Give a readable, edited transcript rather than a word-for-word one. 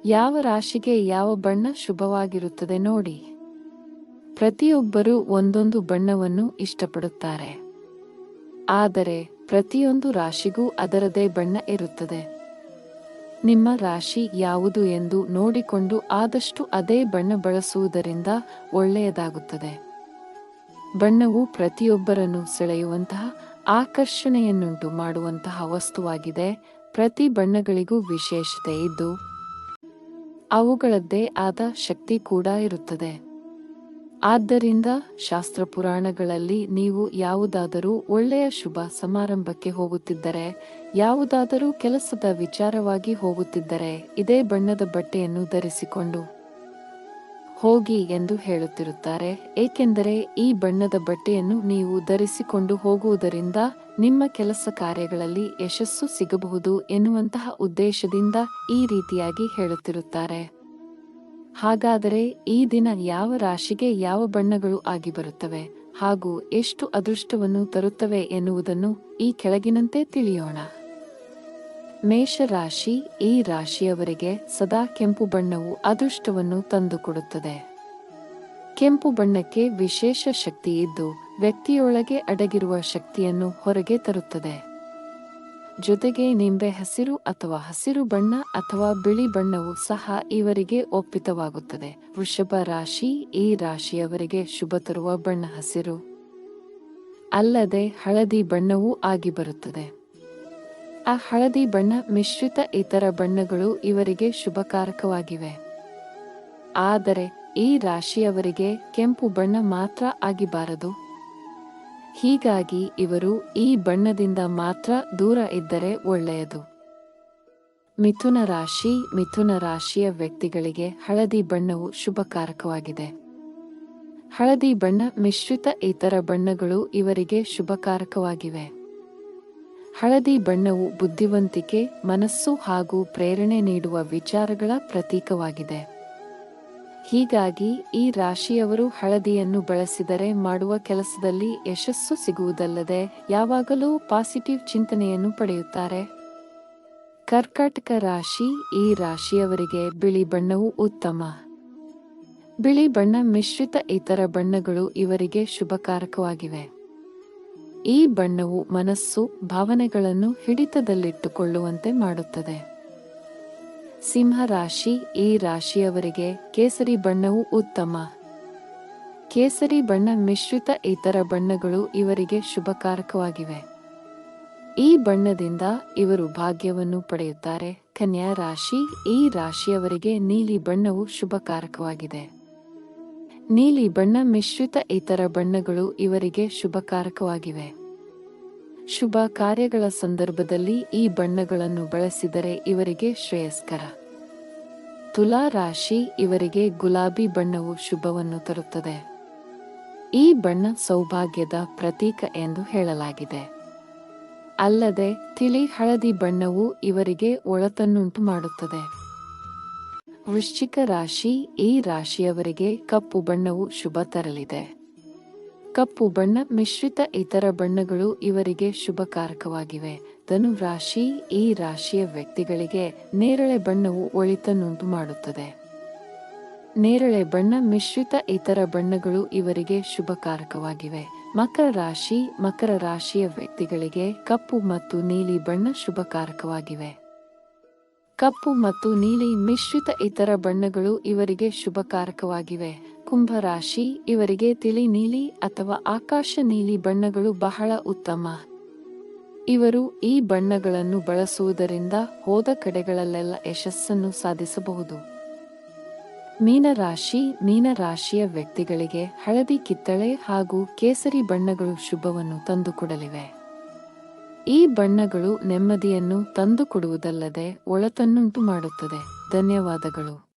ಯಾವ ರಾಶಿಗೆ ಯಾವ ಬಣ್ಣ ಶುಭವಾಗಿರುತ್ತದೆ ನೋಡಿ. ಪ್ರತಿಯೊಬ್ಬರೂ ಒಂದೊಂದು ಬಣ್ಣವನ್ನು ಇಷ್ಟಪಡುತ್ತಾರೆ. ಆದರೆ ಪ್ರತಿಯೊಂದು ರಾಶಿಗೂ ಅದರದೇ ಬಣ್ಣ ಇರುತ್ತದೆ. ನಿಮ್ಮ ರಾಶಿ ಯಾವುದು ಎಂದು ನೋಡಿಕೊಂಡು ಆದಷ್ಟು ಅದೇ ಬಣ್ಣ ಬಳಸುವುದರಿಂದ ಒಳ್ಳೆಯದಾಗುತ್ತದೆ. ಬಣ್ಣವು ಪ್ರತಿಯೊಬ್ಬರನ್ನು ಸೆಳೆಯುವಂತಹ, ಆಕರ್ಷಣೆಯನ್ನುಂಟು ಮಾಡುವಂತಹ ವಸ್ತುವಾಗಿದೆ. ಪ್ರತಿ ಬಣ್ಣಗಳಿಗೂ ವಿಶೇಷತೆ ಇದ್ದು ಅವುಗಳದ್ದೇ ಆದ ಶಕ್ತಿ ಕೂಡ ಇರುತ್ತದೆ. ಆದ್ದರಿಂದ ಶಾಸ್ತ್ರ ಪುರಾಣಗಳಲ್ಲಿ ನೀವು ಯಾವುದಾದರೂ ಒಳ್ಳೆಯ ಶುಭ ಸಮಾರಂಭಕ್ಕೆ ಹೋಗುತ್ತಿದ್ದರೆ, ಯಾವುದಾದರೂ ಕೆಲಸದ ವಿಚಾರವಾಗಿ ಹೋಗುತ್ತಿದ್ದರೆ ಇದೇ ಬಣ್ಣದ ಬಟ್ಟೆಯನ್ನು ಧರಿಸಿಕೊಂಡು ಹೋಗಿ ಎಂದು ಹೇಳುತ್ತಿರುತ್ತಾರೆ. ಏಕೆಂದರೆ ಈ ಬಣ್ಣದ ಬಟ್ಟೆಯನ್ನು ನೀವು ಧರಿಸಿಕೊಂಡು ಹೋಗುವುದರಿಂದ ನಿಮ್ಮ ಕೆಲಸ ಕಾರ್ಯಗಳಲ್ಲಿ ಯಶಸ್ಸು ಸಿಗಬಹುದು ಎನ್ನುವಂತಹ ಉದ್ದೇಶದಿಂದ ಈ ರೀತಿಯಾಗಿ ಹೇಳುತ್ತಿರುತ್ತಾರೆ. ಹಾಗಾದರೆ ಈ ದಿನ ಯಾವ ರಾಶಿಗೆ ಯಾವ ಬಣ್ಣಗಳು ಆಗಿ ಬರುತ್ತವೆ ಹಾಗೂ ಎಷ್ಟು ಅದೃಷ್ಟವನ್ನು ತರುತ್ತವೆ ಎನ್ನುವುದನ್ನು ಈ ಕೆಳಗಿನಂತೆ ತಿಳಿಯೋಣ. ಮೇಷರಾಶಿ. ಈ ರಾಶಿಯವರಿಗೆ ಸದಾ ಕೆಂಪು ಬಣ್ಣವು ಅದೃಷ್ಟವನ್ನು ತಂದುಕೊಡುತ್ತದೆ. ಕೆಂಪು ಬಣ್ಣಕ್ಕೆ ವಿಶೇಷ ಶಕ್ತಿ ಇದ್ದು ವ್ಯಕ್ತಿಯೊಳಗೆ ಅಡಗಿರುವ ಶಕ್ತಿಯನ್ನು ಹೊರಗೆ ತರುತ್ತದೆ. ಜೊತೆಗೆ ನಿಂಬೆ ಹಸಿರು ಅಥವಾ ಹಸಿರು ಬಣ್ಣ ಅಥವಾ ಬಿಳಿ ಬಣ್ಣವು ಸಹ ಇವರಿಗೆ ಒಪ್ಪಿತವಾಗುತ್ತದೆ. ವೃಷಭ ರಾಶಿ. ಈ ರಾಶಿಯವರಿಗೆ ಶುಭ ತರುವ ಬಣ್ಣ ಹಸಿರು ಅಲ್ಲದೆ ಹಳದಿ ಬಣ್ಣವೂ ಆಗಿ ಬರುತ್ತದೆ. ಆ ಹಳದಿ ಬಣ್ಣ ಮಿಶ್ರಿತ ಇತರ ಬಣ್ಣಗಳು ಇವರಿಗೆ ಶುಭಕಾರಕವಾಗಿವೆ. ಆದರೆ ಈ ರಾಶಿಯವರಿಗೆ ಕೆಂಪು ಬಣ್ಣ ಮಾತ್ರ ಆಗಿಬಾರದು. ಹೀಗಾಗಿ ಇವರು ಈ ಬಣ್ಣದಿಂದ ಮಾತ್ರ ದೂರ ಇದ್ದರೆ ಒಳ್ಳೆಯದು. ಮಿಥುನ ರಾಶಿ. ಮಿಥುನ ರಾಶಿಯ ವ್ಯಕ್ತಿಗಳಿಗೆ ಹಳದಿ ಬಣ್ಣವು ಶುಭಕಾರಕವಾಗಿದೆ. ಹಳದಿ ಬಣ್ಣ ಮಿಶ್ರಿತ ಇತರ ಬಣ್ಣಗಳು ಇವರಿಗೆ ಶುಭಕಾರಕವಾಗಿವೆ. ಹಳದಿ ಬಣ್ಣವು ಬುದ್ಧಿವಂತಿಕೆ, ಮನಸ್ಸು ಹಾಗೂ ಪ್ರೇರಣೆ ನೀಡುವ ವಿಚಾರಗಳ ಪ್ರತೀಕವಾಗಿದೆ. ಹೀಗಾಗಿ ಈ ರಾಶಿಯವರು ಹಳದಿಯನ್ನು ಬಳಸಿದರೆ ಮಾಡುವ ಕೆಲಸದಲ್ಲಿ ಯಶಸ್ಸು ಸಿಗುವುದಲ್ಲದೆ ಯಾವಾಗಲೂ ಪಾಸಿಟಿವ್ ಚಿಂತನೆಯನ್ನು ಪಡೆಯುತ್ತಾರೆ. ಕರ್ಕಾಟಕ ರಾಶಿ. ಈ ರಾಶಿಯವರಿಗೆ ಬಿಳಿ ಬಣ್ಣವು ಉತ್ತಮ. ಬಿಳಿ ಬಣ್ಣ ಮಿಶ್ರಿತ ಇತರ ಬಣ್ಣಗಳು ಇವರಿಗೆ ಶುಭಕಾರಕವಾಗಿವೆ. ಈ ಬಣ್ಣವು ಮನಸ್ಸು, ಭಾವನೆಗಳನ್ನು ಹಿಡಿತದಲ್ಲಿಟ್ಟುಕೊಳ್ಳುವಂತೆ ಮಾಡುತ್ತದೆ. ಸಿಂಹ ರಾಶಿ. ಈ ರಾಶಿಯವರಿಗೆ ಕೇಸರಿ ಬಣ್ಣವು ಉತ್ತಮ. ಕೇಸರಿ ಬಣ್ಣ ಮಿಶ್ರಿತ ಇತರ ಬಣ್ಣಗಳು ಇವರಿಗೆ ಶುಭಕಾರಕವಾಗಿವೆ. ಈ ಬಣ್ಣದಿಂದ ಇವರು ಭಾಗ್ಯವನ್ನು ಪಡೆಯುತ್ತಾರೆ. ಕನ್ಯಾ ರಾಶಿ. ಈ ರಾಶಿಯವರಿಗೆ ನೀಲಿ ಬಣ್ಣವು ಶುಭಕಾರಕವಾಗಿದೆ. ನೀಲಿ ಬಣ್ಣ ಮಿಶ್ರಿತ ಇತರ ಬಣ್ಣಗಳು ಇವರಿಗೆ ಶುಭಕಾರಕವಾಗಿವೆ. ಶುಭ ಕಾರ್ಯಗಳ ಸಂದರ್ಭದಲ್ಲಿ ಈ ಬಣ್ಣಗಳನ್ನು ಬಳಸಿದರೆ ಇವರಿಗೆ ಶ್ರೇಯಸ್ಕರ. ತುಲಾ ರಾಶಿ. ಇವರಿಗೆ ಗುಲಾಬಿ ಬಣ್ಣವು ಶುಭವನ್ನು ತರುತ್ತದೆ. ಈ ಬಣ್ಣ ಸೌಭಾಗ್ಯದ ಪ್ರತೀಕ ಎಂದು ಹೇಳಲಾಗಿದೆ. ಅಲ್ಲದೆ ತಿಳಿ ಹಳದಿ ಬಣ್ಣವು ಇವರಿಗೆ ಒಳಿತನ್ನುಂಟು ಮಾಡುತ್ತದೆ. ವೃಶ್ಚಿಕ ರಾಶಿ. ಈ ರಾಶಿಯವರಿಗೆ ಕಪ್ಪು ಬಣ್ಣವು ಶುಭ ತರಲಿದೆ. ಕಪ್ಪು ಬಣ್ಣ ಮಿಶ್ರಿತ ಇತರ ಬಣ್ಣಗಳು ಇವರಿಗೆ ಶುಭಕಾರಕವಾಗಿವೆ. ಧನು ರಾಶಿ. ಈ ರಾಶಿಯ ವ್ಯಕ್ತಿಗಳಿಗೆ ನೇರಳೆ ಬಣ್ಣವು ಒಳಿತನ್ನುಂಟು ಮಾಡುತ್ತದೆ. ನೇರಳೆ ಬಣ್ಣ ಮಿಶ್ರಿತ ಇತರ ಬಣ್ಣಗಳು ಇವರಿಗೆ ಶುಭಕಾರಕವಾಗಿವೆ. ಮಕರ ರಾಶಿ. ಮಕರ ರಾಶಿಯ ವ್ಯಕ್ತಿಗಳಿಗೆ ಕಪ್ಪು ಮತ್ತು ನೀಲಿ ಬಣ್ಣ ಶುಭಕಾರಕವಾಗಿವೆ. ಕಪ್ಪು ಮತ್ತು ನೀಲಿ ಮಿಶ್ರಿತ ಇತರ ಬಣ್ಣಗಳು ಇವರಿಗೆ ಶುಭಕಾರಕವಾಗಿವೆ. ಕುಂಭ ರಾಶಿ. ಇವರಿಗೆ ತಿಳಿ ನೀಲಿ ಅಥವಾ ಆಕಾಶ ನೀಲಿ ಬಣ್ಣಗಳು ಬಹಳ ಉತ್ತಮ. ಇವರು ಈ ಬಣ್ಣಗಳನ್ನು ಬಳಸುವುದರಿಂದ ಹೋದ ಕಡೆಗಳಲ್ಲೆಲ್ಲ ಯಶಸ್ಸನ್ನು ಸಾಧಿಸಬಹುದು. ಮೀನರಾಶಿ. ಮೀನರಾಶಿಯ ವ್ಯಕ್ತಿಗಳಿಗೆ ಹಳದಿ, ಕಿತ್ತಳೆ ಹಾಗೂ ಕೇಸರಿ ಬಣ್ಣಗಳು ಶುಭವನ್ನು ತಂದುಕೊಡಲಿವೆ. ಈ ಬಣ್ಣಗಳು ನೆಮ್ಮದಿಯನ್ನು ತಂದುಕೊಡುವುದಲ್ಲದೆ ಒಳಿತನ್ನುಂಟು ಮಾಡುತ್ತದೆ. ಧನ್ಯವಾದಗಳು.